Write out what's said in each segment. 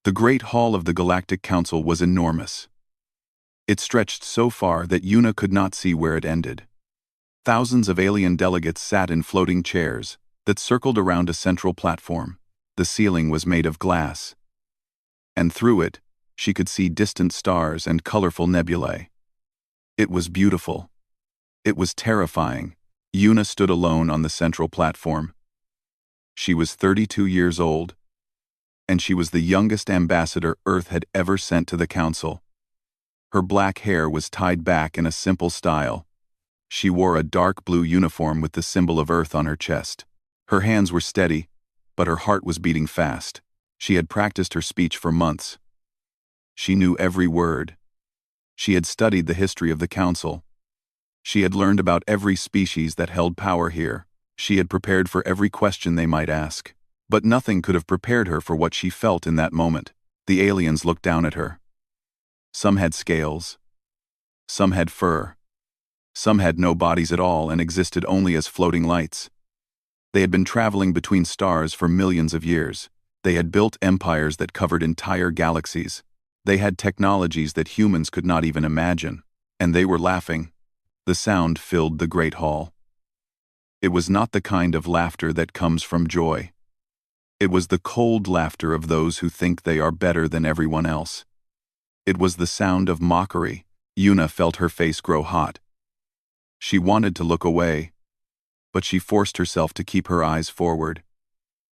The Great Hall of the Galactic Council was enormous. It stretched so far that Yuna could not see where it ended. Thousands of alien delegates sat in floating chairs that circled around a central platform. The ceiling was made of glass, and through it, she could see distant stars and colorful nebulae. It was beautiful. It was terrifying. Yuna stood alone on the central platform. She was 32 years old, and she was the youngest ambassador Earth had ever sent to the Council. Her black hair was tied back in a simple style. She wore a dark blue uniform with the symbol of Earth on her chest. Her hands were steady, but her heart was beating fast. She had practiced her speech for months. She knew every word. She had studied the history of the Council. She had learned about every species that held power here. She had prepared for every question they might ask. But nothing could have prepared her for what she felt in that moment. The aliens looked down at her. Some had scales. Some had fur. Some had no bodies at all and existed only as floating lights. They had been traveling between stars for millions of years. They had built empires that covered entire galaxies. They had technologies that humans could not even imagine. And they were laughing. The sound filled the Great Hall. It was not the kind of laughter that comes from joy. It was the cold laughter of those who think they are better than everyone else. It was the sound of mockery. Yuna felt her face grow hot. She wanted to look away, but she forced herself to keep her eyes forward.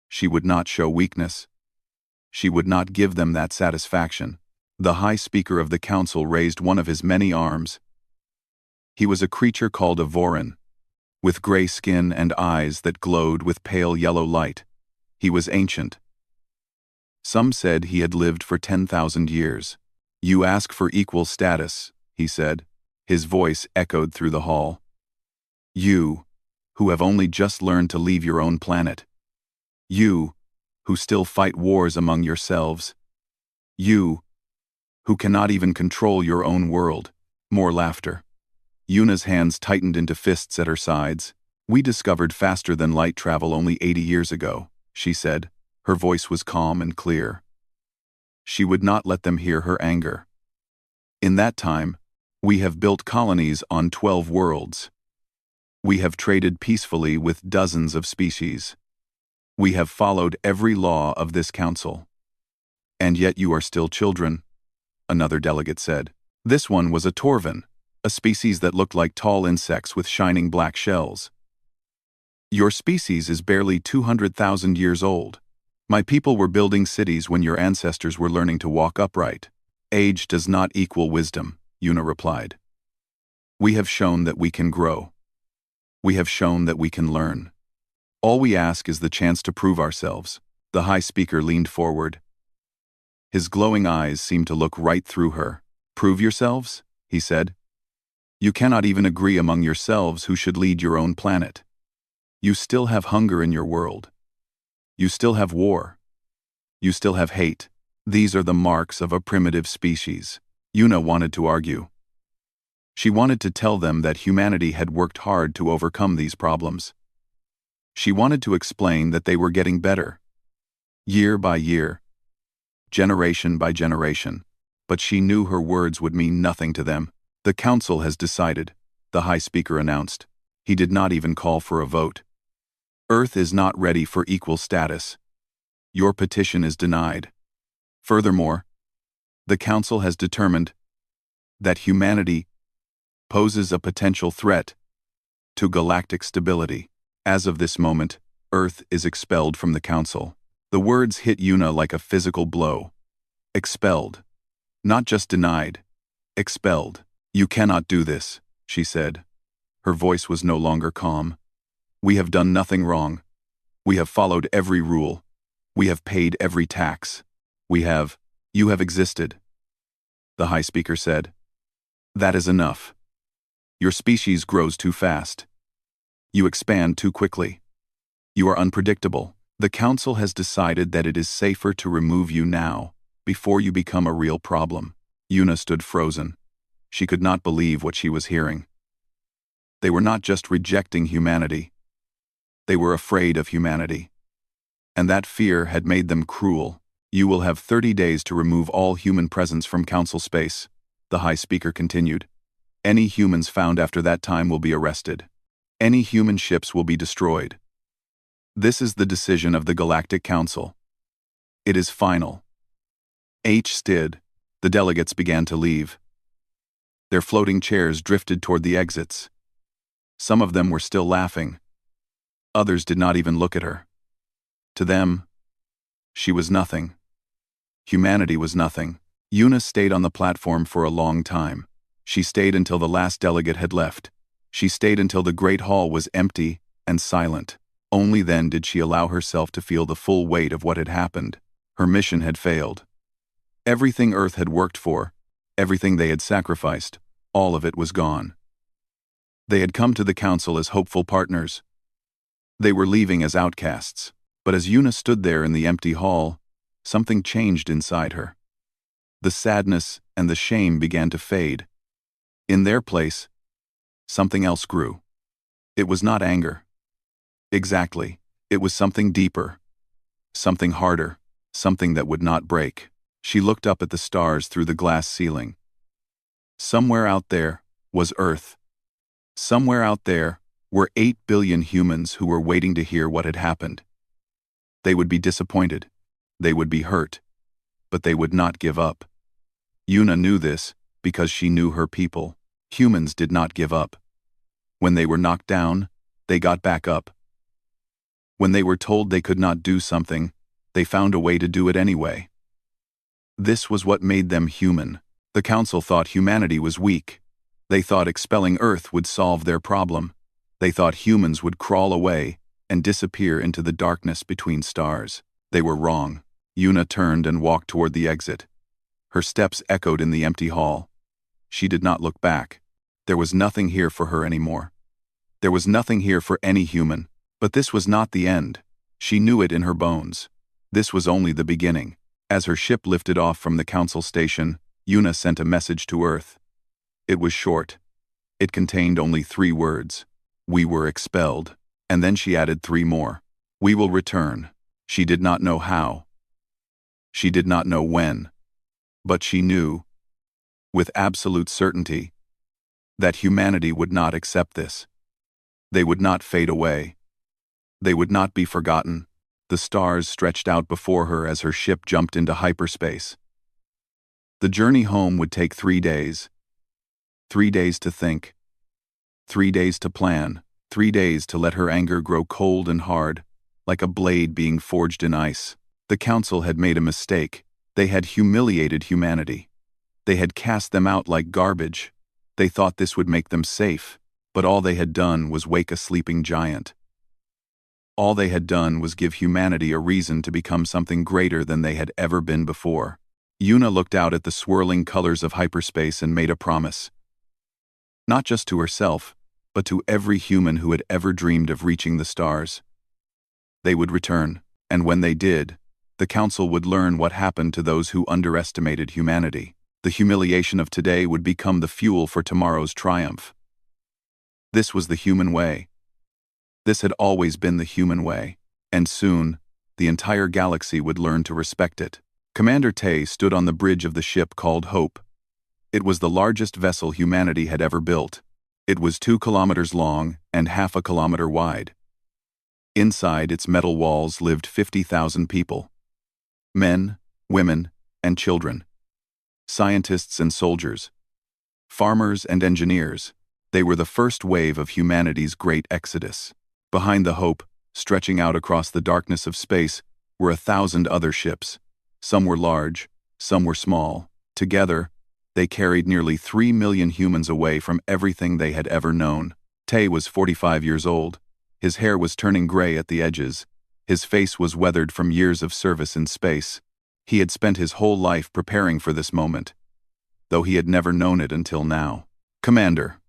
She would not show weakness. She would not give them that satisfaction. The High Speaker of the Council raised one of his many arms. He was a creature called a Vorin, with gray skin and eyes that glowed with pale yellow light. He was ancient. Some said he had lived for 10,000 years. "You ask for equal status," he said. His voice echoed through the hall. "You, who have only just learned to leave your own planet. You, who still fight wars among yourselves. You, who cannot even control your own world." More laughter. Yuna's hands tightened into fists at her sides. "We discovered faster than light travel only 80 years ago," she said. Her voice was calm and clear. She would not let them hear her anger. "In that time, we have built colonies on 12 worlds. We have traded peacefully with dozens of species. We have followed every law of this council. And yet you are still children," another delegate said. This one was a Torvan, a species that looked like tall insects with shining black shells. "Your species is barely 200,000 years old. My people were building cities when your ancestors were learning to walk upright. Age does not equal wisdom," Yuna replied. "We have shown that we can grow. We have shown that we can learn. All we ask is the chance to prove ourselves." The High Speaker leaned forward. His glowing eyes seemed to look right through her. "Prove yourselves?" he said. "You cannot even agree among yourselves who should lead your own planet. You still have hunger in your world. You still have war. You still have hate. These are the marks of a primitive species." Yuna wanted to argue. She wanted to tell them that humanity had worked hard to overcome these problems. She wanted to explain that they were getting better, year by year, generation by generation, but she knew her words would mean nothing to them. "The Council has decided," the High Speaker announced. He did not even call for a vote. "Earth is not ready for equal status. Your petition is denied. Furthermore, the Council has determined that humanity poses a potential threat to galactic stability. As of this moment, Earth is expelled from the Council." The words hit Yuna like a physical blow. Expelled. Not just denied. Expelled. "You cannot do this," she said. Her voice was no longer calm. "We have done nothing wrong. We have followed every rule. We have paid every tax. You have existed," the High Speaker said. "That is enough. Your species grows too fast. You expand too quickly. You are unpredictable. The Council has decided that it is safer to remove you now, before you become a real problem." Yuna stood frozen. She could not believe what she was hearing. They were not just rejecting humanity. They were afraid of humanity. And that fear had made them cruel. You will have 30 days to remove all human presence from Council space, the High Speaker continued. Any humans found after that time will be arrested. Any human ships will be destroyed. This is the decision of the Galactic Council. It is final. The delegates began to leave. Their floating chairs drifted toward the exits. Some of them were still laughing. Others did not even look at her. To them, she was nothing. Humanity was nothing. Una stayed on the platform for a long time. She stayed until the last delegate had left. She stayed until the great hall was empty and silent. Only then did she allow herself to feel the full weight of what had happened. Her mission had failed. Everything Earth had worked for, everything they had sacrificed, all of it was gone. They had come to the council as hopeful partners. They were leaving as outcasts. But as Una stood there in the empty hall, something changed inside her. The sadness and the shame began to fade. In their place, something else grew. It was not anger. Exactly, it was something deeper, something harder, something that would not break. She looked up at the stars through the glass ceiling. Somewhere out there was Earth. Somewhere out there were 8 billion humans who were waiting to hear what had happened. They would be disappointed. They would be hurt. But they would not give up. Una knew this because she knew her people. Humans did not give up. When they were knocked down, they got back up. When they were told they could not do something, they found a way to do it anyway. This was what made them human. The council thought humanity was weak. They thought expelling Earth would solve their problem. They thought humans would crawl away and disappear into the darkness between stars. They were wrong. Una turned and walked toward the exit. Her steps echoed in the empty hall. She did not look back. There was nothing here for her anymore. There was nothing here for any human. But this was not the end. She knew it in her bones. This was only the beginning. As her ship lifted off from the council station, Una sent a message to Earth. It was short. It contained only 3 words. We were expelled. And then she added 3 more. We will return. She did not know how. She did not know when. But she knew, with absolute certainty, that humanity would not accept this. They would not fade away. They would not be forgotten. The stars stretched out before her as her ship jumped into hyperspace. The journey home would take 3 days. 3 days to think. 3 days to plan. 3 days to let her anger grow cold and hard, like a blade being forged in ice. The council had made a mistake. They had humiliated humanity. They had cast them out like garbage. They thought this would make them safe, but all they had done was wake a sleeping giant. All they had done was give humanity a reason to become something greater than they had ever been before. Una looked out at the swirling colors of hyperspace and made a promise. Not just to herself, but to every human who had ever dreamed of reaching the stars. They would return, and when they did, the council would learn what happened to those who underestimated humanity. The humiliation of today would become the fuel for tomorrow's triumph. This was the human way. This had always been the human way, and soon, the entire galaxy would learn to respect it. Commander Tay stood on the bridge of the ship called Hope. It was the largest vessel humanity had ever built. It was 2 kilometers long and half a kilometer wide. Inside its metal walls lived 50,000 people. Men, women, and children. Scientists and soldiers. Farmers and engineers. They were the first wave of humanity's great exodus. Behind the Hope, stretching out across the darkness of space, were 1,000 other ships. Some were large, some were small. Together, they carried nearly 3 million humans away from everything they had ever known. Tay was 45 years old. His hair was turning gray at the edges. His face was weathered from years of service in space. He had spent his whole life preparing for this moment, though he had never known it until now. "Commander,"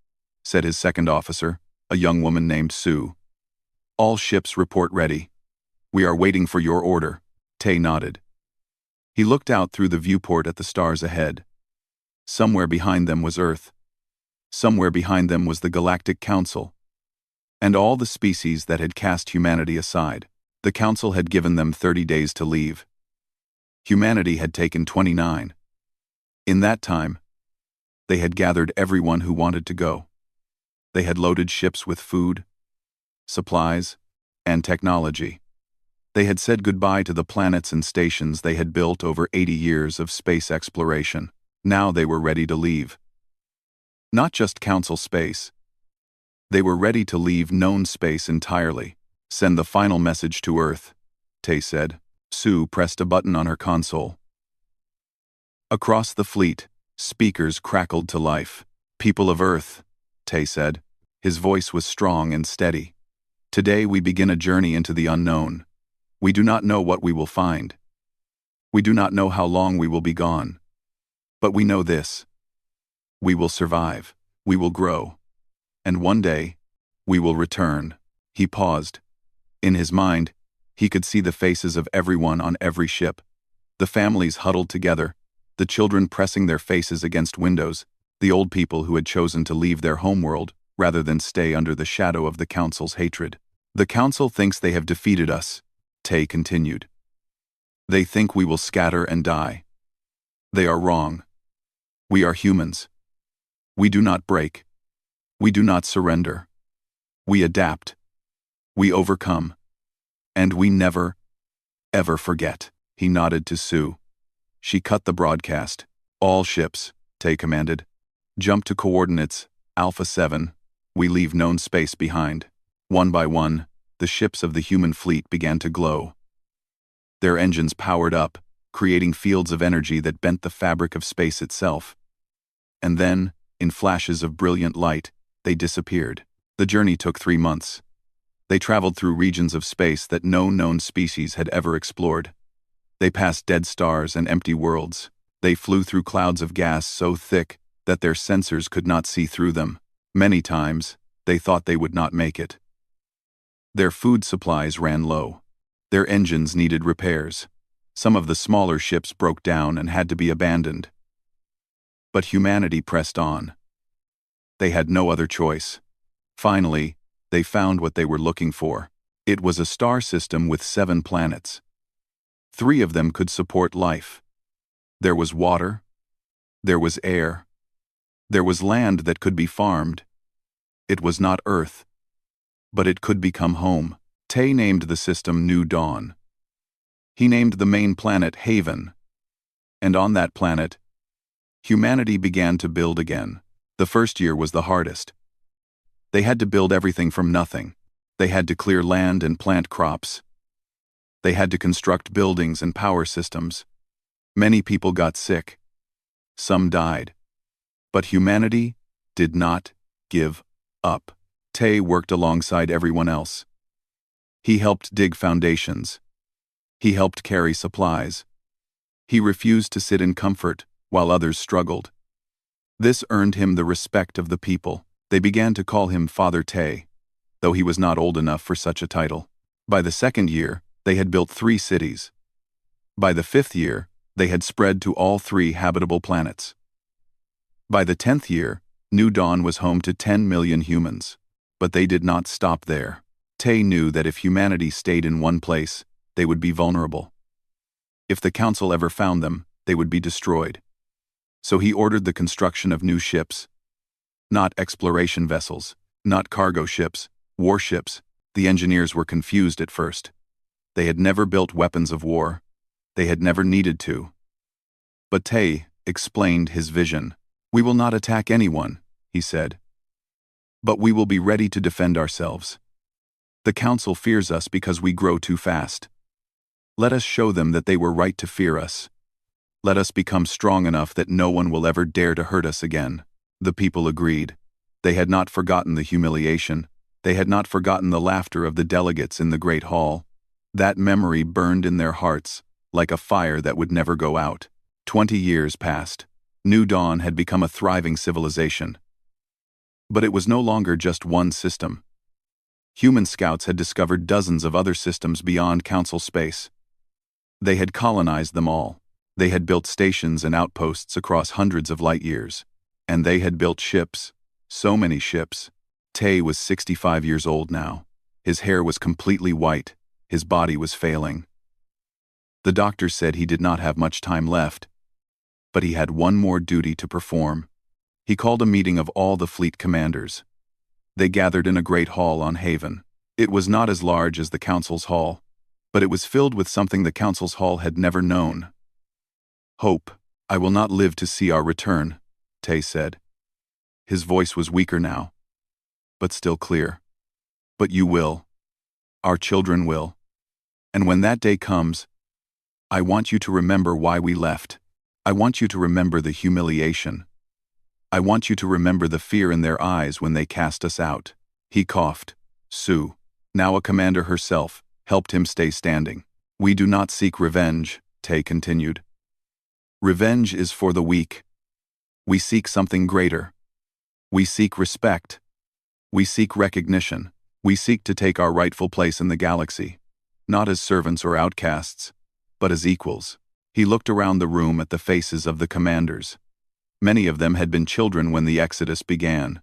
said his second officer, a young woman named Sue. "All ships report ready. We are waiting for your order." Tay nodded. He looked out through the viewport at the stars ahead. Somewhere behind them was Earth. Somewhere behind them was the Galactic Council. And all the species that had cast humanity aside. The Council had given them 30 days to leave. Humanity had taken 29. In that time, they had gathered everyone who wanted to go. They had loaded ships with food, supplies, and technology. They had said goodbye to the planets and stations they had built over 80 years of space exploration. Now they were ready to leave. Not just Council space. They were ready to leave known space entirely. Send the final message to Earth, Tay said. Sue pressed a button on her console. Across the fleet, speakers crackled to life. People of Earth, Tay said. His voice was strong and steady. Today we begin a journey into the unknown. We do not know what we will find. We do not know how long we will be gone. But we know this. We will survive. We will grow. And one day, we will return. He paused. In his mind, he could see the faces of everyone on every ship. The families huddled together, the children pressing their faces against windows, the old people who had chosen to leave their homeworld rather than stay under the shadow of the Council's hatred. The Council thinks they have defeated us, Tay continued. They think we will scatter and die. They are wrong. We are humans. We do not break. We do not surrender. We adapt. We overcome. And we never, ever forget. He nodded to Sue. She cut the broadcast. All ships, Tay commanded. Jump to coordinates, Alpha 7. We leave known space behind. One by one, the ships of the human fleet began to glow. Their engines powered up, creating fields of energy that bent the fabric of space itself. And then, in flashes of brilliant light, they disappeared. The journey took 3 months. They traveled through regions of space that no known species had ever explored. They passed dead stars and empty worlds. They flew through clouds of gas so thick that their sensors could not see through them. Many times, they thought they would not make it. Their food supplies ran low. Their engines needed repairs. Some of the smaller ships broke down and had to be abandoned. But humanity pressed on. They had no other choice. Finally, they found what they were looking for. It was a star system with 7 planets. 3 of them could support life. There was water. There was air. There was land that could be farmed. It was not Earth, but it could become home. Tay named the system New Dawn. He named the main planet Haven. And on that planet, humanity began to build again. The first year was the hardest. They had to build everything from nothing. They had to clear land and plant crops. They had to construct buildings and power systems. Many people got sick. Some died. But humanity did not give up. Tay worked alongside everyone else. He helped dig foundations. He helped carry supplies. He refused to sit in comfort while others struggled. This earned him the respect of the people. They began to call him Father Tay, though he was not old enough for such a title. By the 2nd year, they had built 3 cities. By the 5th year, they had spread to all 3 habitable planets. By the 10th year, New Dawn was home to 10 million humans. But they did not stop there. Tay knew that if humanity stayed in one place, they would be vulnerable. If the Council ever found them, they would be destroyed. So he ordered the construction of new ships. Not exploration vessels, not cargo ships, warships. The engineers were confused at first. They had never built weapons of war. They had never needed to. But Tay explained his vision. We will not attack anyone, he said. But we will be ready to defend ourselves. The Council fears us because we grow too fast. Let us show them that they were right to fear us. Let us become strong enough that no one will ever dare to hurt us again. The people agreed. They had not forgotten the humiliation. They had not forgotten the laughter of the delegates in the Great Hall. That memory burned in their hearts, like a fire that would never go out. 20 years passed. New Dawn had become a thriving civilization. But it was no longer just one system. Human scouts had discovered dozens of other systems beyond Council space. They had colonized them all. They had built stations and outposts across hundreds of light years. And they had built ships. So many ships. Tay was 65 years old now. His hair was completely white. His body was failing. The doctor said he did not have much time left, but he had one more duty to perform. He called a meeting of all the fleet commanders. They gathered in a great hall on Haven. It was not as large as the council's hall, but it was filled with something the council's hall had never known. Hope. I will not live to see our return, Tay said. His voice was weaker now, but still clear. But you will. Our children will. And when that day comes, I want you to remember why we left. I want you to remember the humiliation. I want you to remember the fear in their eyes when they cast us out. He coughed. Sue, now a commander herself, helped him stay standing. We do not seek revenge, Tay continued. Revenge is for the weak. We seek something greater. We seek respect. We seek recognition. We seek to take our rightful place in the galaxy, not as servants or outcasts, but as equals. He looked around the room at the faces of the commanders. Many of them had been children when the Exodus began.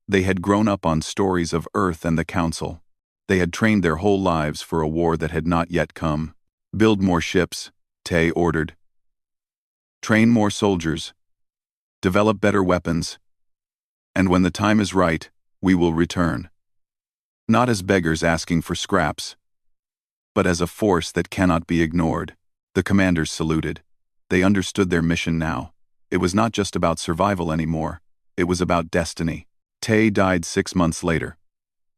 They had grown up on stories of Earth and the Council. They had trained their whole lives for a war that had not yet come. Build more ships, Tay ordered. Train more soldiers. Develop better weapons. And when the time is right, we will return. Not as beggars asking for scraps, but as a force that cannot be ignored. The commanders saluted. They understood their mission now. It was not just about survival anymore. It was about destiny. Tay died 6 months later.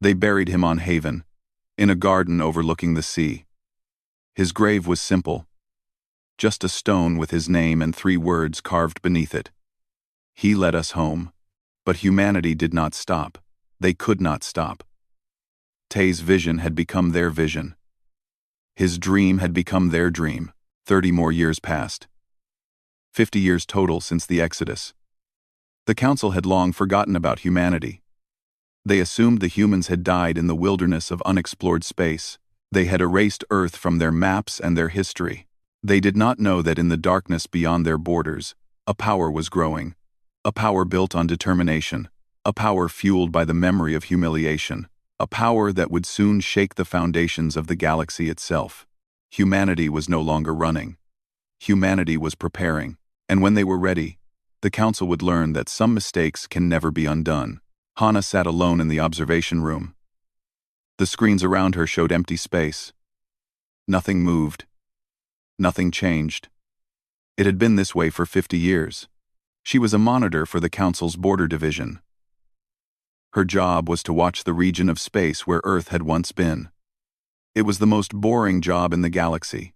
They buried him on Haven, in a garden overlooking the sea. His grave was simple. Just a stone with his name and 3 words carved beneath it. He led us home. But humanity did not stop. They could not stop. Tay's vision had become their vision. His dream had become their dream. 30 more years passed. 50 years total since the Exodus. The Council had long forgotten about humanity. They assumed the humans had died in the wilderness of unexplored space. They had erased Earth from their maps and their history. They did not know that in the darkness beyond their borders, a power was growing. A power built on determination. A power fueled by the memory of humiliation. A power that would soon shake the foundations of the galaxy itself. Humanity was no longer running. Humanity was preparing. And when they were ready, the Council would learn that some mistakes can never be undone. Hana sat alone in the observation room. The screens around her showed empty space. Nothing moved. Nothing changed. It had been this way for 50 years. She was a monitor for the Council's border division. Her job was to watch the region of space where Earth had once been. It was the most boring job in the galaxy.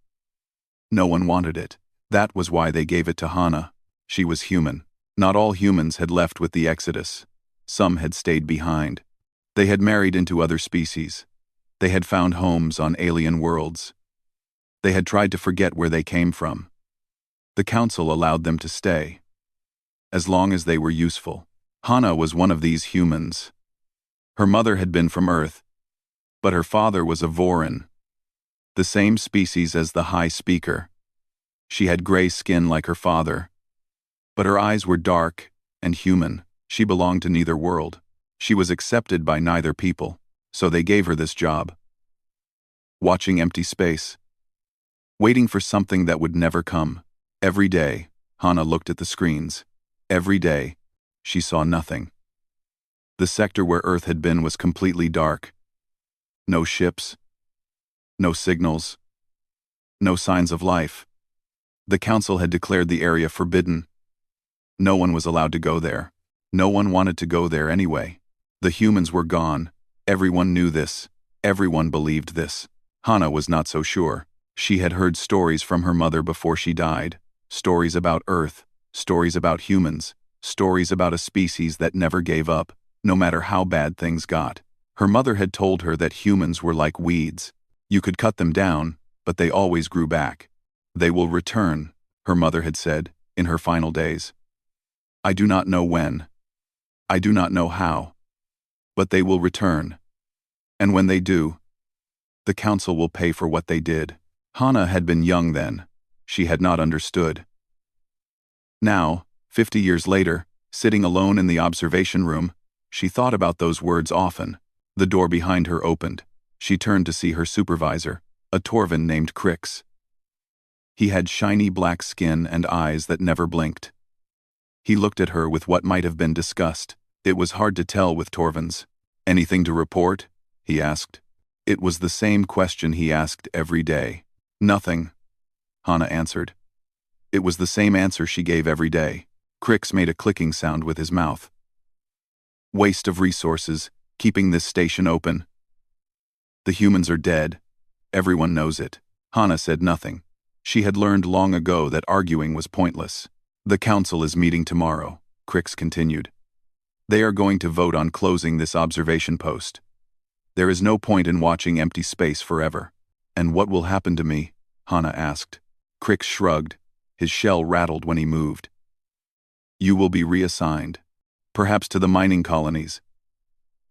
No one wanted it. That was why they gave it to Hana. She was human. Not all humans had left with the Exodus. Some had stayed behind. They had married into other species. They had found homes on alien worlds. They had tried to forget where they came from. The Council allowed them to stay, as long as they were useful. Hana was one of these humans. Her mother had been from Earth, but her father was a Voran, the same species as the High Speaker. She had gray skin like her father, but her eyes were dark and human. She belonged to neither world. She was accepted by neither people, so they gave her this job. Watching empty space. Waiting for something that would never come. Every day, Hana looked at the screens. Every day, she saw nothing. The sector where Earth had been was completely dark. No ships. No signals. No signs of life. The Council had declared the area forbidden. No one was allowed to go there. No one wanted to go there anyway. The humans were gone. Everyone knew this. Everyone believed this. Hana was not so sure. She had heard stories from her mother before she died. Stories about Earth. Stories about humans. Stories about a species that never gave up, no matter how bad things got. Her mother had told her that humans were like weeds. You could cut them down, but they always grew back. They will return, her mother had said, in her final days. I do not know when. I do not know how. But they will return. And when they do, the Council will pay for what they did. Hana had been young then. She had not understood. Now, 50 years later, sitting alone in the observation room, she thought about those words often. The door behind her opened. She turned to see her supervisor, a Torvan named Crix. He had shiny black skin and eyes that never blinked. He looked at her with what might have been disgust. It was hard to tell with Torvins. "Anything to report?" he asked. It was the same question he asked every day. "Nothing," Hana answered. It was the same answer she gave every day. Crix made a clicking sound with his mouth. "Waste of resources, keeping this station open. The humans are dead. Everyone knows it." Hana said nothing. She had learned long ago that arguing was pointless. "The council is meeting tomorrow," Crix continued. "They are going to vote on closing this observation post. There is no point in watching empty space forever." "And what will happen to me?" Hana asked. Crix shrugged. His shell rattled when he moved. "You will be reassigned. Perhaps to the mining colonies.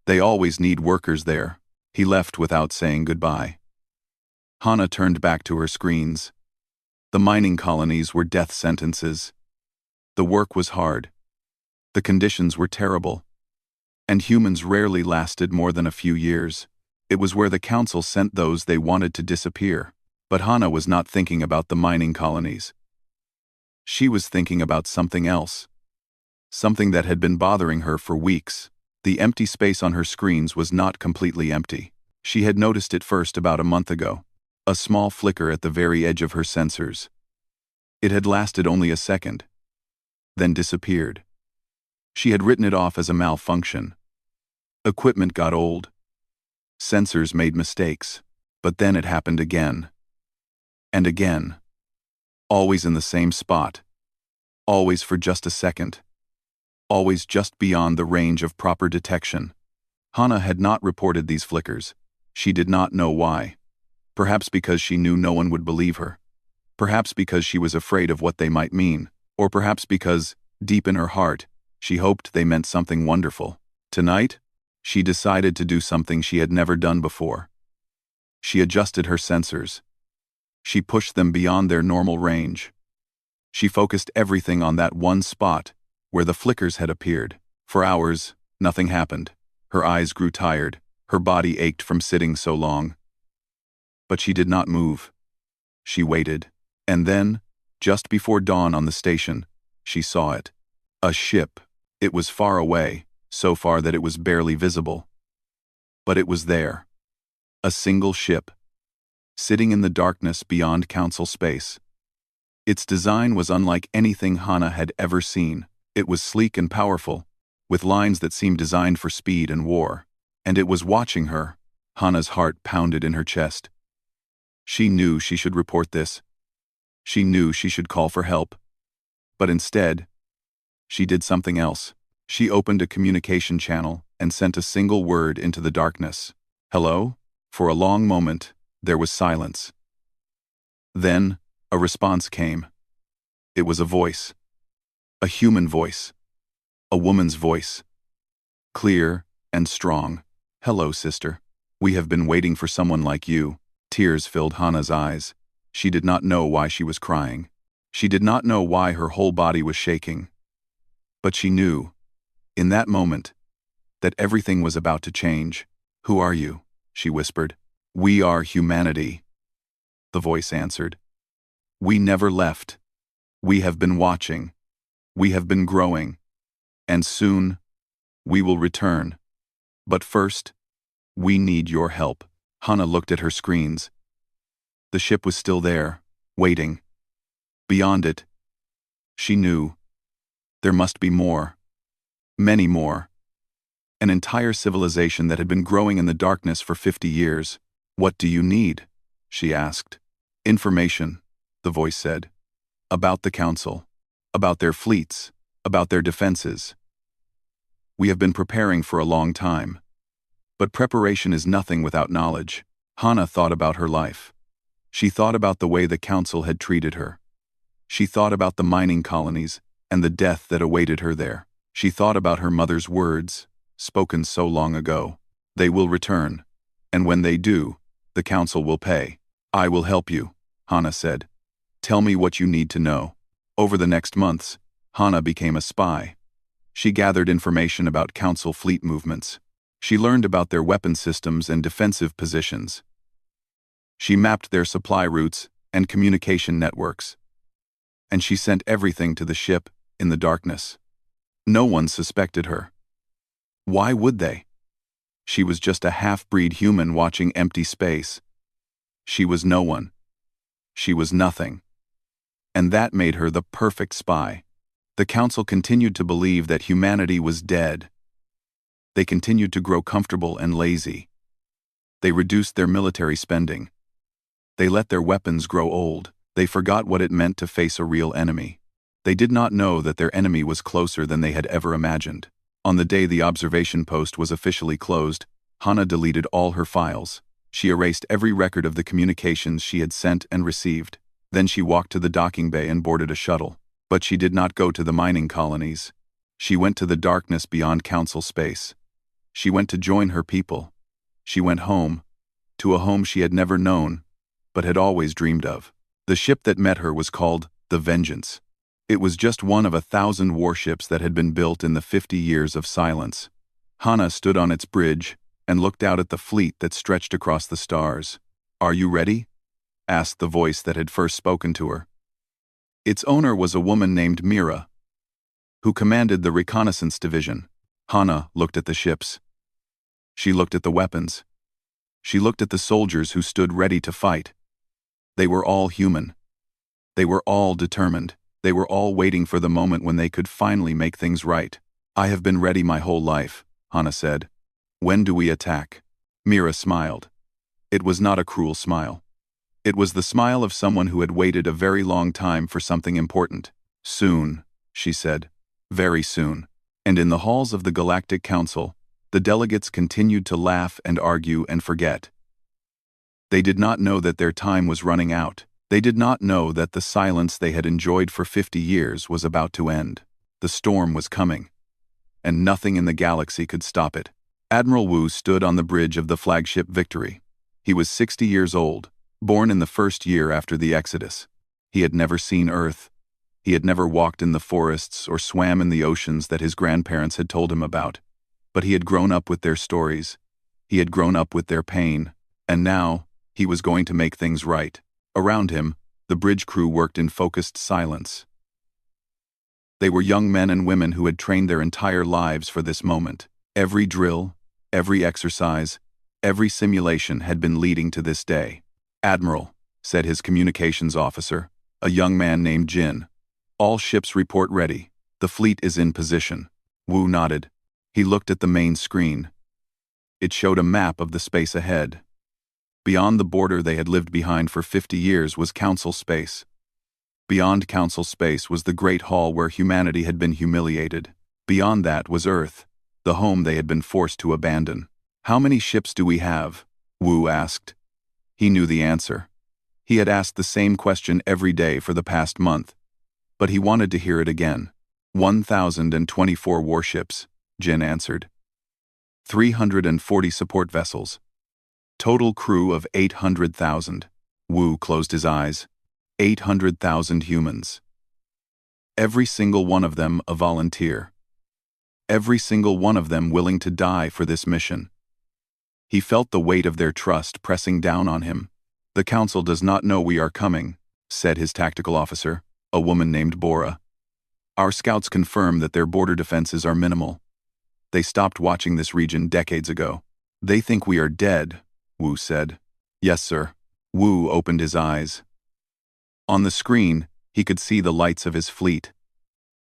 They always need workers there." He left without saying goodbye. Hana turned back to her screens. The mining colonies were death sentences. The work was hard. The conditions were terrible. And humans rarely lasted more than a few years. It was where the council sent those they wanted to disappear. But Hana was not thinking about the mining colonies. She was thinking about something else. Something that had been bothering her for weeks. The empty space on her screens was not completely empty. She had noticed it first about a month ago. A small flicker at the very edge of her sensors. It had lasted only a second, then disappeared. She had written it off as a malfunction. Equipment got old. Sensors made mistakes. But then it happened again. And again. Always in the same spot. Always for just a second. Always just beyond the range of proper detection. Hana had not reported these flickers. She did not know why. Perhaps because she knew no one would believe her. Perhaps because she was afraid of what they might mean. Or perhaps because, deep in her heart, she hoped they meant something wonderful. Tonight, she decided to do something she had never done before. She adjusted her sensors. She pushed them beyond their normal range. She focused everything on that one spot where the flickers had appeared. For hours, nothing happened. Her eyes grew tired. Her body ached from sitting so long. But she did not move. She waited. And then, just before dawn on the station, she saw it. A ship. It was far away, so far that it was barely visible. But it was there. A single ship. Sitting in the darkness beyond council space. Its design was unlike anything Hana had ever seen. It was sleek and powerful, with lines that seemed designed for speed and war. And it was watching her. Hana's heart pounded in her chest. She knew she should report this. She knew she should call for help. But instead, she did something else. She opened a communication channel and sent a single word into the darkness. "Hello?" For a long moment, there was silence. Then, a response came. It was a voice. A human voice. A woman's voice. Clear and strong. "Hello, sister. We have been waiting for someone like you." Tears filled Hana's eyes. She did not know why she was crying. She did not know why her whole body was shaking. But she knew, in that moment, that everything was about to change. "Who are you?" she whispered. "We are humanity," the voice answered. "We never left. We have been watching. We have been growing. And soon, we will return. But first, we need your help." Hana looked at her screens. The ship was still there, waiting. Beyond it, she knew, there must be more. Many more. An entire civilization that had been growing in the darkness for 50 years. "What do you need?" she asked. "Information," the voice said. "About the council. About their fleets. About their defenses. We have been preparing for a long time. But preparation is nothing without knowledge." Hana thought about her life. She thought about the way the council had treated her. She thought about the mining colonies and the death that awaited her there. She thought about her mother's words, spoken so long ago. "They will return. And when they do, the council will pay." "I will help you," Hana said. "Tell me what you need to know." Over the next months, Hana became a spy. She gathered information about council fleet movements. She learned about their weapon systems and defensive positions. She mapped their supply routes and communication networks. And she sent everything to the ship, in the darkness. No one suspected her. Why would they? She was just a half-breed human watching empty space. She was no one. She was nothing. And that made her the perfect spy. The Council continued to believe that humanity was dead. They continued to grow comfortable and lazy. They reduced their military spending. They let their weapons grow old. They forgot what it meant to face a real enemy. They did not know that their enemy was closer than they had ever imagined. On the day the observation post was officially closed, Hana deleted all her files. She erased every record of the communications she had sent and received. Then she walked to the docking bay and boarded a shuttle. But she did not go to the mining colonies. She went to the darkness beyond Council space. She went to join her people. She went home, to a home she had never known, but had always dreamed of. The ship that met her was called the Vengeance. It was just one of 1,000 warships that had been built in the 50 years of silence. Hana stood on its bridge and looked out at the fleet that stretched across the stars. "Are you ready?" asked the voice that had first spoken to her. Its owner was a woman named Mira, who commanded the reconnaissance division. Hana looked at the ships. She looked at the weapons. She looked at the soldiers who stood ready to fight. They were all human. They were all determined. They were all waiting for the moment when they could finally make things right. "I have been ready my whole life," Hana said. "When do we attack?" Mira smiled. It was not a cruel smile. It was the smile of someone who had waited a very long time for something important. "Soon," she said. "Very soon." And in the halls of the Galactic Council, the delegates continued to laugh and argue and forget. They did not know that their time was running out. They did not know that the silence they had enjoyed for 50 years was about to end. The storm was coming, and nothing in the galaxy could stop it. Admiral Wu stood on the bridge of the flagship Victory. He was 60 years old, born in the first year after the Exodus. He had never seen Earth. He had never walked in the forests or swam in the oceans that his grandparents had told him about. But he had grown up with their stories. He had grown up with their pain. And now, he was going to make things right. Around him, the bridge crew worked in focused silence. They were young men and women who had trained their entire lives for this moment. Every drill, every exercise, every simulation had been leading to this day. "Admiral," said his communications officer, a young man named Jin. "All ships report ready. The fleet is in position." Wu nodded. He looked at the main screen. It showed a map of the space ahead. Beyond the border they had lived behind for 50 years was Council space. Beyond Council space was the Great Hall where humanity had been humiliated. Beyond that was Earth, the home they had been forced to abandon. "How many ships do we have?" Wu asked. He knew the answer. He had asked the same question every day for the past month, but he wanted to hear it again. 1,024 warships, Jin answered. 340 support vessels. Total crew of 800,000. Wu closed his eyes. 800,000 humans. Every single one of them a volunteer. Every single one of them willing to die for this mission. He felt the weight of their trust pressing down on him. "The Council does not know we are coming," said his tactical officer, a woman named Bora. "Our scouts confirm that their border defenses are minimal. They stopped watching this region decades ago. They think we are dead," Wu said. "Yes, sir." Wu opened his eyes. On the screen, he could see the lights of his fleet.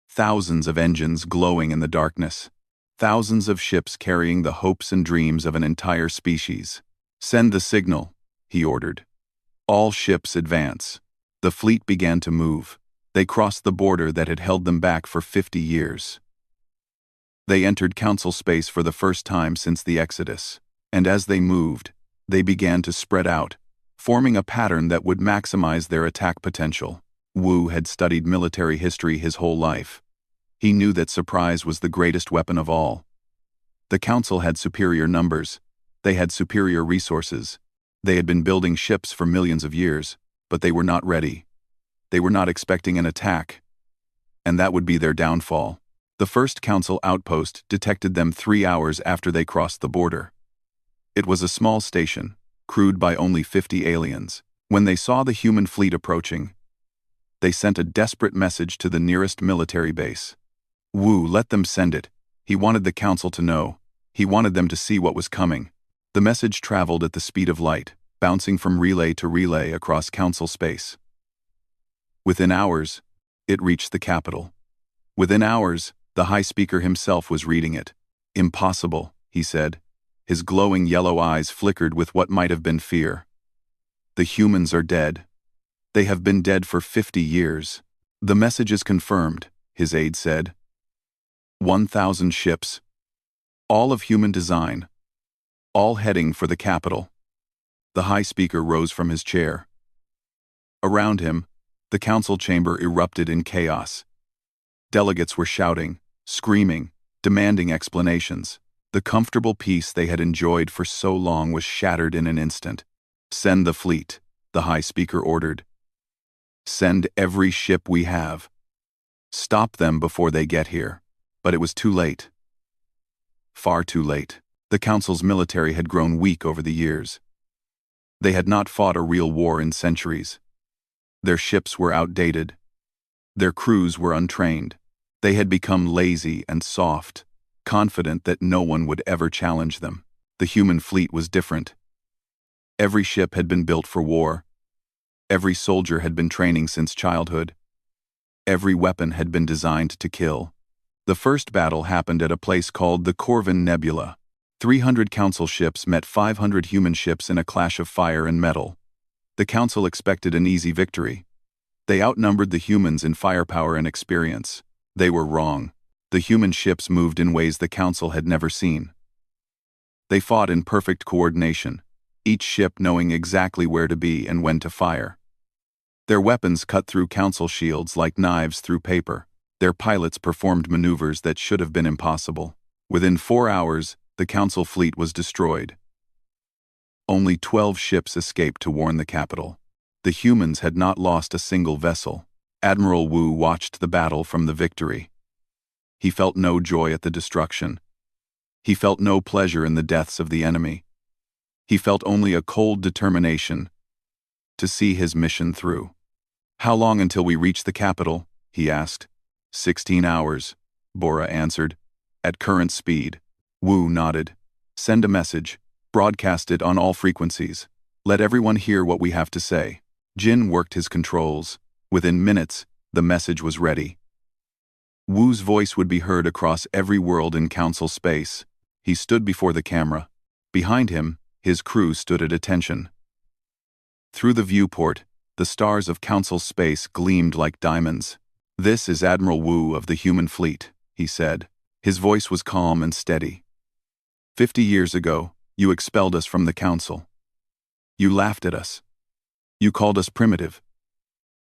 Thousands of engines glowing in the darkness. Thousands of ships carrying the hopes and dreams of an entire species. "Send the signal," he ordered. "All ships advance." The fleet began to move. They crossed the border that had held them back for 50 years. They entered Council space for the first time since the Exodus. And as they moved, they began to spread out, forming a pattern that would maximize their attack potential. Wu had studied military history his whole life. He knew that surprise was the greatest weapon of all. The Council had superior numbers. They had superior resources. They had been building ships for millions of years, but they were not ready. They were not expecting an attack. And that would be their downfall. The first Council outpost detected them 3 hours after they crossed the border. It was a small station, crewed by only 50 aliens. When they saw the human fleet approaching, they sent a desperate message to the nearest military base. Wu let them send it. He wanted the council to know. He wanted them to see what was coming. The message traveled at the speed of light, bouncing from relay to relay across council space. Within hours, it reached the capital. Within hours, the High Speaker himself was reading it. "Impossible," he said. His glowing yellow eyes flickered with what might have been fear. "The humans are dead. They have been dead for 50 years. The message is confirmed," his aide said. 1,000 ships. All of human design. All heading for the capital. The High Speaker rose from his chair. Around him, the council chamber erupted in chaos. Delegates were shouting, screaming, demanding explanations. The comfortable peace they had enjoyed for so long was shattered in an instant. "Send the fleet," the High Speaker ordered. "Send every ship we have. Stop them before they get here." But it was too late. Far too late. The council's military had grown weak over the years. They had not fought a real war in centuries. Their ships were outdated. Their crews were untrained. They had become lazy and soft, confident that no one would ever challenge them. The human fleet was different. Every ship had been built for war. Every soldier had been training since childhood. Every weapon had been designed to kill. The first battle happened at a place called the Corvin Nebula. 300 council ships met 500 human ships in a clash of fire and metal. The council expected an easy victory. They outnumbered the humans in firepower and experience. They were wrong. The human ships moved in ways the council had never seen. They fought in perfect coordination, each ship knowing exactly where to be and when to fire. Their weapons cut through council shields like knives through paper. Their pilots performed maneuvers that should have been impossible. Within 4 hours, the council fleet was destroyed. Only 12 ships escaped to warn the capital. The humans had not lost a single vessel. Admiral Wu watched the battle from the victory. He felt no joy at the destruction. He felt no pleasure in the deaths of the enemy. He felt only a cold determination to see his mission through. "How long until we reach the capital?" he asked. 16 hours, Bora answered. "At current speed." Wu nodded. "Send a message. Broadcast it on all frequencies. Let everyone hear what we have to say." Jin worked his controls. Within minutes, the message was ready. Wu's voice would be heard across every world in council space. He stood before the camera. Behind him, his crew stood at attention. Through the viewport, the stars of council space gleamed like diamonds. "This is Admiral Wu of the human fleet," he said. His voice was calm and steady. 50 years ago, you expelled us from the council. You laughed at us. You called us primitive.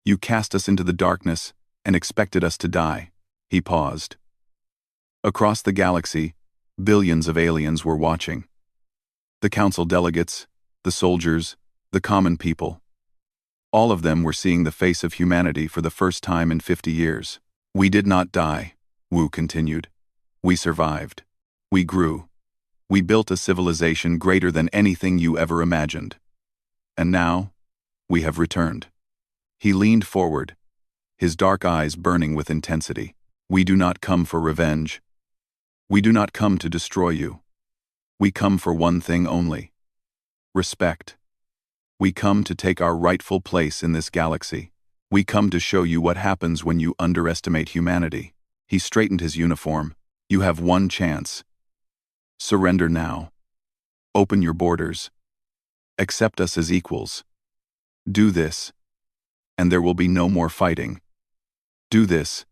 You cast us into the darkness and expected us to die." He paused. Across the galaxy, billions of aliens were watching. The council delegates, the soldiers, the common people. All of them were seeing the face of humanity for the first time in 50 years. "We did not die," Wu continued. "We survived. We grew. We built a civilization greater than anything you ever imagined. And now, we have returned." He leaned forward, his dark eyes burning with intensity. "We do not come for revenge. We do not come to destroy you. We come for one thing only: respect. We come to take our rightful place in this galaxy. We come to show you what happens when you underestimate humanity." He straightened his uniform. "You have one chance. Surrender now. Open your borders. Accept us as equals. Do this, and there will be no more fighting. Do this,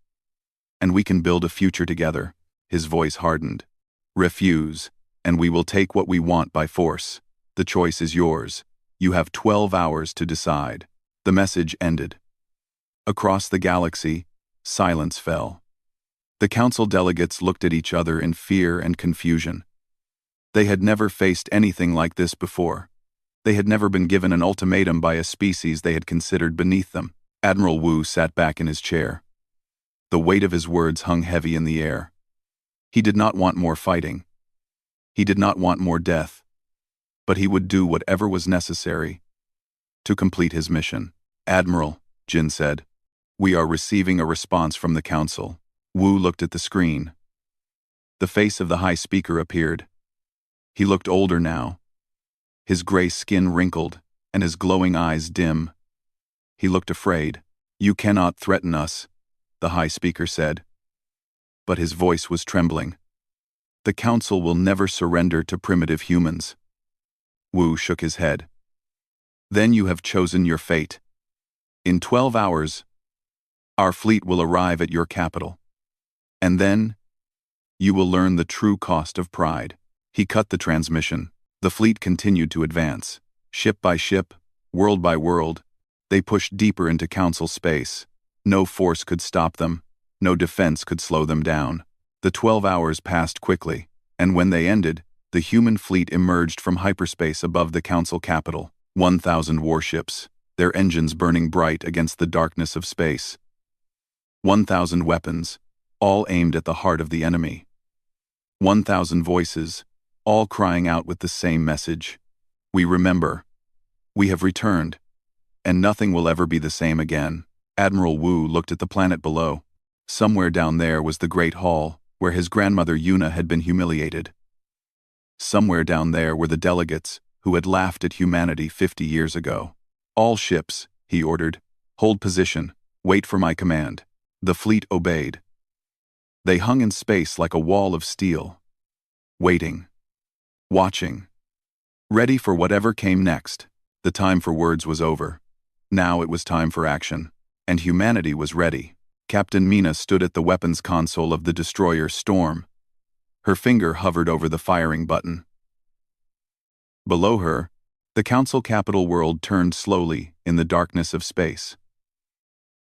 and we can build a future together." His voice hardened. "Refuse, and we will take what we want by force. The choice is yours. You have 12 hours to decide." The message ended. Across the galaxy, silence fell. The council delegates looked at each other in fear and confusion. They had never faced anything like this before. They had never been given an ultimatum by a species they had considered beneath them. Admiral Wu sat back in his chair. The weight of his words hung heavy in the air. He did not want more fighting. He did not want more death. But he would do whatever was necessary to complete his mission. "Admiral," Jin said, "we are receiving a response from the Council." Wu looked at the screen. The face of the High Speaker appeared. He looked older now. His gray skin wrinkled, and his glowing eyes dim. He looked afraid. "You cannot threaten us," the High Speaker said. But his voice was trembling. "The Council will never surrender to primitive humans." Wu shook his head. "Then you have chosen your fate. In 12 hours, our fleet will arrive at your capital. And then, you will learn the true cost of pride." He cut the transmission. The fleet continued to advance. Ship by ship, world by world, they pushed deeper into Council space. No force could stop them. No defense could slow them down. The 12 hours passed quickly, and when they ended, the human fleet emerged from hyperspace above the Council capital. 1,000 warships, their engines burning bright against the darkness of space. 1,000 weapons, all aimed at the heart of the enemy. 1,000 voices, all crying out with the same message. "We remember. We have returned. And nothing will ever be the same again." Admiral Wu looked at the planet below. Somewhere down there was the Great Hall, where his grandmother Yuna had been humiliated. Somewhere down there were the delegates who had laughed at humanity 50 years ago. "All ships," he ordered, "hold position. Wait for my command." The fleet obeyed. They hung in space like a wall of steel. Waiting. Watching. Ready for whatever came next. The time for words was over. Now it was time for action. And humanity was ready. Captain Mina stood at the weapons console of the destroyer Storm. Her finger hovered over the firing button. Below her, the Council capital world turned slowly in the darkness of space.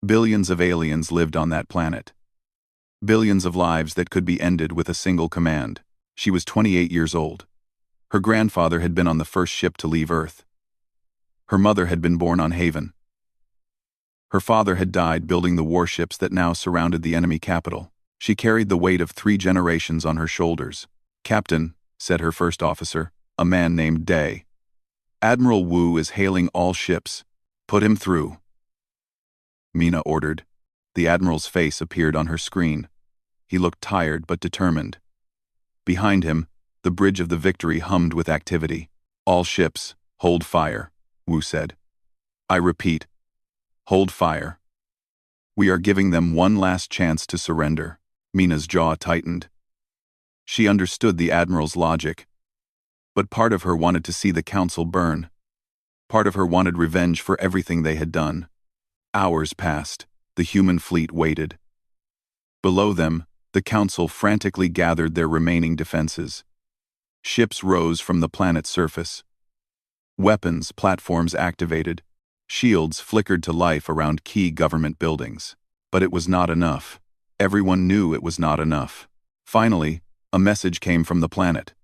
Billions of aliens lived on that planet. Billions of lives that could be ended with a single command. She was 28 years old. Her grandfather had been on the first ship to leave Earth. Her mother had been born on Haven. Her father had died building the warships that now surrounded the enemy capital. She carried the weight of 3 generations on her shoulders. "Captain," said her first officer, a man named Day. "Admiral Wu is hailing all ships. Put him through." Mina ordered. The Admiral's face appeared on her screen. He looked tired but determined. Behind him, the bridge of the Victory hummed with activity. "All ships, hold fire," Wu said. "I repeat, hold fire. We are giving them one last chance to surrender." Mina's jaw tightened. She understood the Admiral's logic. But part of her wanted to see the Council burn. Part of her wanted revenge for everything they had done. Hours passed. The human fleet waited. Below them, the Council frantically gathered their remaining defenses. Ships rose from the planet's surface. Weapons platforms activated. Shields flickered to life around key government buildings. But it was not enough. Everyone knew it was not enough. Finally, a message came from the planet.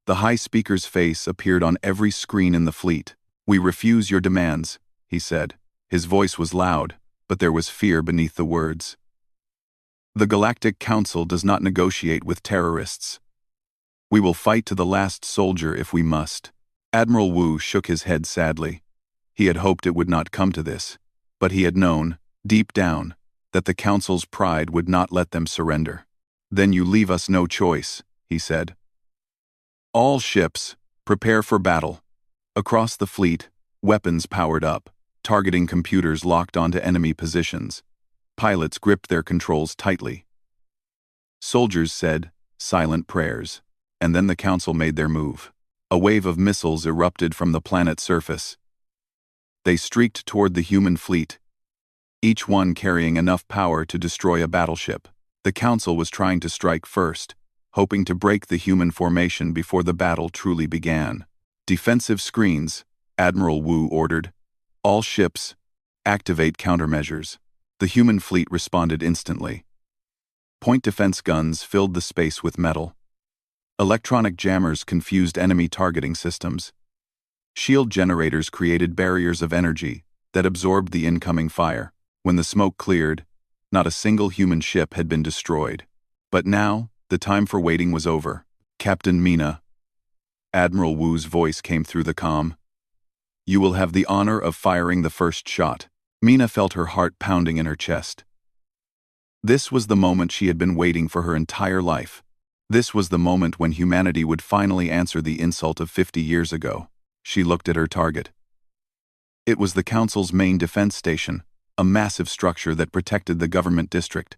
The High Speaker's face appeared on every screen in the fleet. "We refuse your demands," he said. His voice was loud, but there was fear beneath the words. "The Galactic Council does not negotiate with terrorists. We will fight to the last soldier if we must." Admiral Wu shook his head sadly. He had hoped it would not come to this, but he had known, deep down, that the Council's pride would not let them surrender. "Then you leave us no choice," he said. "All ships, prepare for battle." Across the fleet, weapons powered up, targeting computers locked onto enemy positions. Pilots gripped their controls tightly. Soldiers said silent prayers, and then the Council made their move. A wave of missiles erupted from the planet's surface. They streaked toward the human fleet, each one carrying enough power to destroy a battleship. The Council was trying to strike first, hoping to break the human formation before the battle truly began. "Defensive screens," Admiral Wu ordered. "All ships, activate countermeasures." The human fleet responded instantly. Point defense guns filled the space with metal. Electronic jammers confused enemy targeting systems. Shield generators created barriers of energy that absorbed the incoming fire. When the smoke cleared, not a single human ship had been destroyed. But now, the time for waiting was over. "Captain Mina," Admiral Wu's voice came through the comm. You will have the honor of firing the first shot. Mina felt her heart pounding in her chest. This was the moment she had been waiting for her entire life. This was the moment when humanity would finally answer the insult of 50 years ago. She looked at her target. It was the Council's main defense station, a massive structure that protected the government district.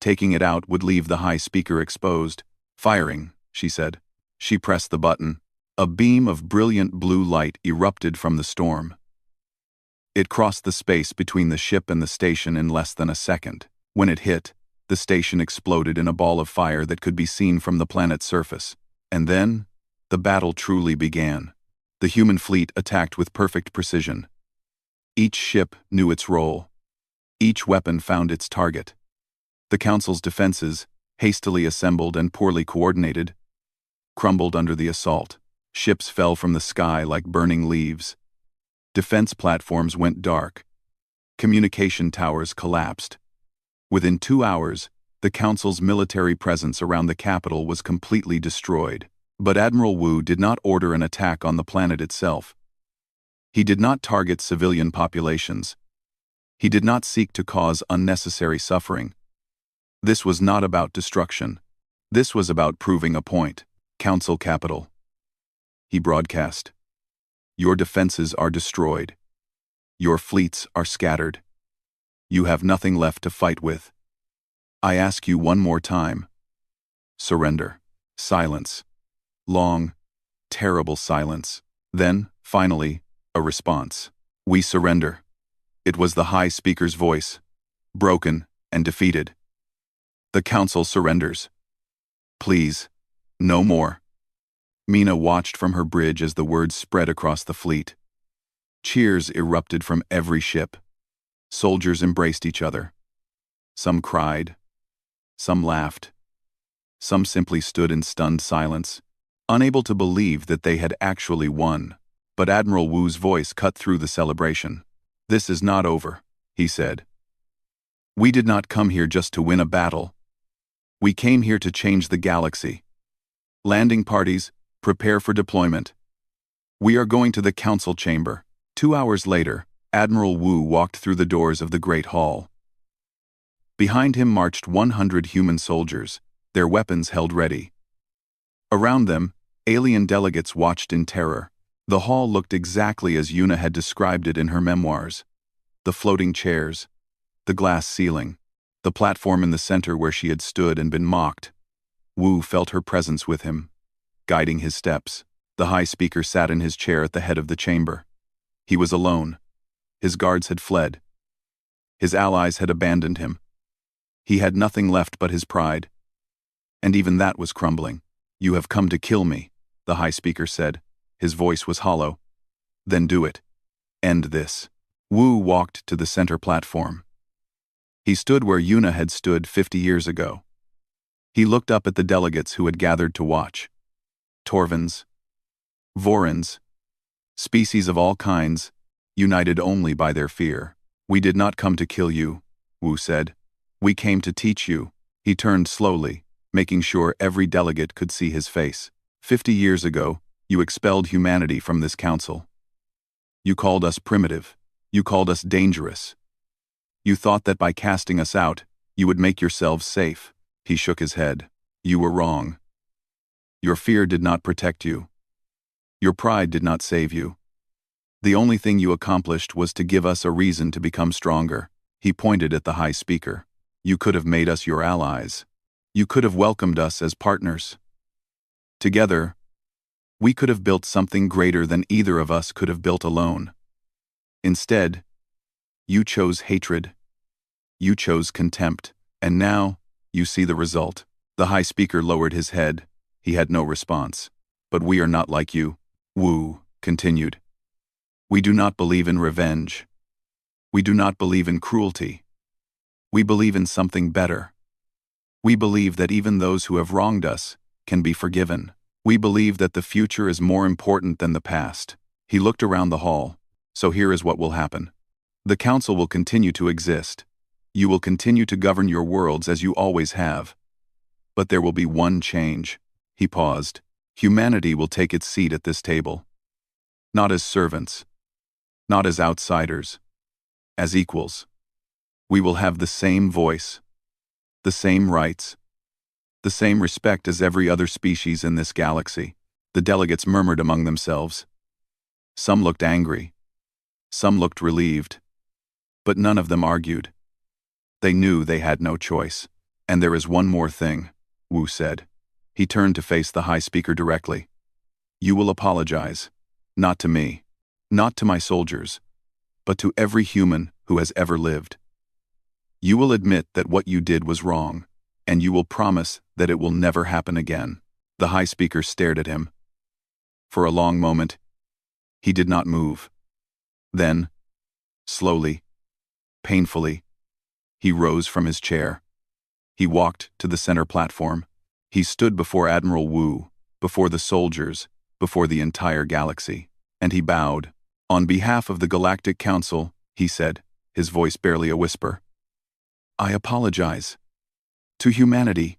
Taking it out would leave the high speaker exposed. Firing, she said. She pressed the button. A beam of brilliant blue light erupted from the storm. It crossed the space between the ship and the station in less than a second. When it hit, the station exploded in a ball of fire that could be seen from the planet's surface. And then, the battle truly began. The human fleet attacked with perfect precision. Each ship knew its role. Each weapon found its target. The Council's defenses, hastily assembled and poorly coordinated, crumbled under the assault. Ships fell from the sky like burning leaves. Defense platforms went dark. Communication towers collapsed. Within 2 hours, the Council's military presence around the capital was completely destroyed. But Admiral Wu did not order an attack on the planet itself. He did not target civilian populations. He did not seek to cause unnecessary suffering. This was not about destruction. This was about proving a point. Council capital. He broadcast. Your defenses are destroyed. Your fleets are scattered. You have nothing left to fight with. I ask you one more time. Surrender. Silence. Long, terrible silence. Then, finally, a response. We surrender. It was the high speaker's voice, broken and defeated. The Council surrenders. Please, no more. Mina watched from her bridge as the words spread across the fleet. Cheers erupted from every ship. Soldiers embraced each other. Some cried. Some laughed. Some simply stood in stunned silence, unable to believe that they had actually won. But Admiral Wu's voice cut through the celebration. This is not over, he said. We did not come here just to win a battle. We came here to change the galaxy. Landing parties, prepare for deployment. We are going to the council chamber. 2 hours later, Admiral Wu walked through the doors of the Great Hall. Behind him marched 100 human soldiers, their weapons held ready. Around them, alien delegates watched in terror. The hall looked exactly as Yuna had described it in her memoirs. The floating chairs, the glass ceiling, the platform in the center where she had stood and been mocked. Wu felt her presence with him, guiding his steps. The high speaker sat in his chair at the head of the chamber. He was alone. His guards had fled. His allies had abandoned him. He had nothing left but his pride. And even that was crumbling. You have come to kill me, the high speaker said. His voice was hollow. Then do it. End this. Wu walked to the center platform. He stood where Yuna had stood 50 years ago. He looked up at the delegates who had gathered to watch. Torvins, Vorins, species of all kinds, united only by their fear. We did not come to kill you, Wu said. We came to teach you. He turned slowly, making sure every delegate could see his face. 50 years ago, you expelled humanity from this council. You called us primitive. You called us dangerous. You thought that by casting us out, you would make yourselves safe. He shook his head. You were wrong. Your fear did not protect you. Your pride did not save you. The only thing you accomplished was to give us a reason to become stronger. He pointed at the high speaker. You could have made us your allies. You could have welcomed us as partners. Together, we could have built something greater than either of us could have built alone. Instead, you chose hatred. You chose contempt. And now, you see the result. The high speaker lowered his head. He had no response. But we are not like you, Wu continued. We do not believe in revenge. We do not believe in cruelty. We believe in something better. We believe that even those who have wronged us can be forgiven. We believe that the future is more important than the past. He looked around the hall. So here is what will happen. The council will continue to exist. You will continue to govern your worlds as you always have. But there will be one change. He paused. Humanity will take its seat at this table. Not as servants, not as outsiders, as equals. We will have the same voice, the same rights, the same respect as every other species in this galaxy. The delegates murmured among themselves. Some looked angry, some looked relieved, but none of them argued. They knew they had no choice. And there is one more thing, Wu said. He turned to face the High Speaker directly. You will apologize, not to me, not to my soldiers, but to every human who has ever lived. You will admit that what you did was wrong, and you will promise that it will never happen again. The High Speaker stared at him. For a long moment, he did not move. Then, slowly, painfully, he rose from his chair. He walked to the center platform. He stood before Admiral Wu, before the soldiers, before the entire galaxy, and he bowed. On behalf of the Galactic Council, he said, his voice barely a whisper, I apologize. To humanity,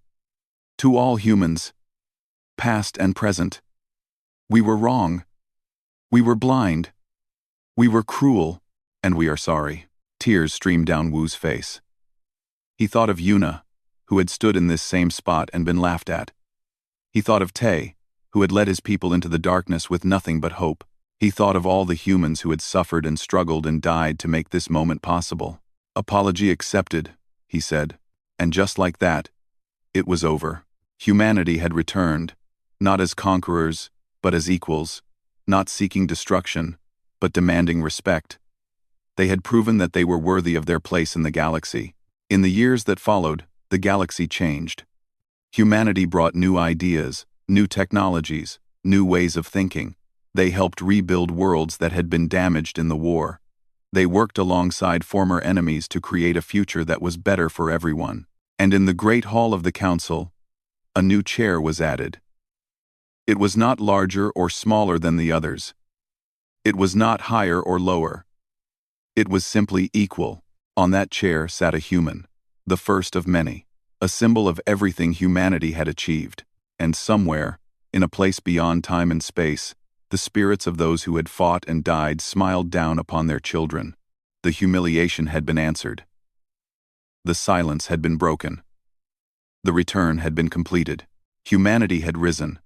to all humans, past and present. We were wrong. We were blind. We were cruel, and we are sorry. Tears streamed down Wu's face. He thought of Yuna, who had stood in this same spot and been laughed at. He thought of Tay, who had led his people into the darkness with nothing but hope. He thought of all the humans who had suffered and struggled and died to make this moment possible. Apology accepted, he said, and just like that, it was over. Humanity had returned, not as conquerors, but as equals, not seeking destruction, but demanding respect. They had proven that they were worthy of their place in the galaxy. In the years that followed, the galaxy changed. Humanity brought new ideas, new technologies, new ways of thinking. They helped rebuild worlds that had been damaged in the war. They worked alongside former enemies to create a future that was better for everyone. And in the Great Hall of the Council, a new chair was added. It was not larger or smaller than the others. It was not higher or lower. It was simply equal. On that chair sat a human, the first of many, a symbol of everything humanity had achieved. And somewhere, in a place beyond time and space, the spirits of those who had fought and died smiled down upon their children. The humiliation had been answered. The silence had been broken. The return had been completed. Humanity had risen.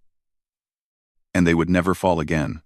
And they would never fall again.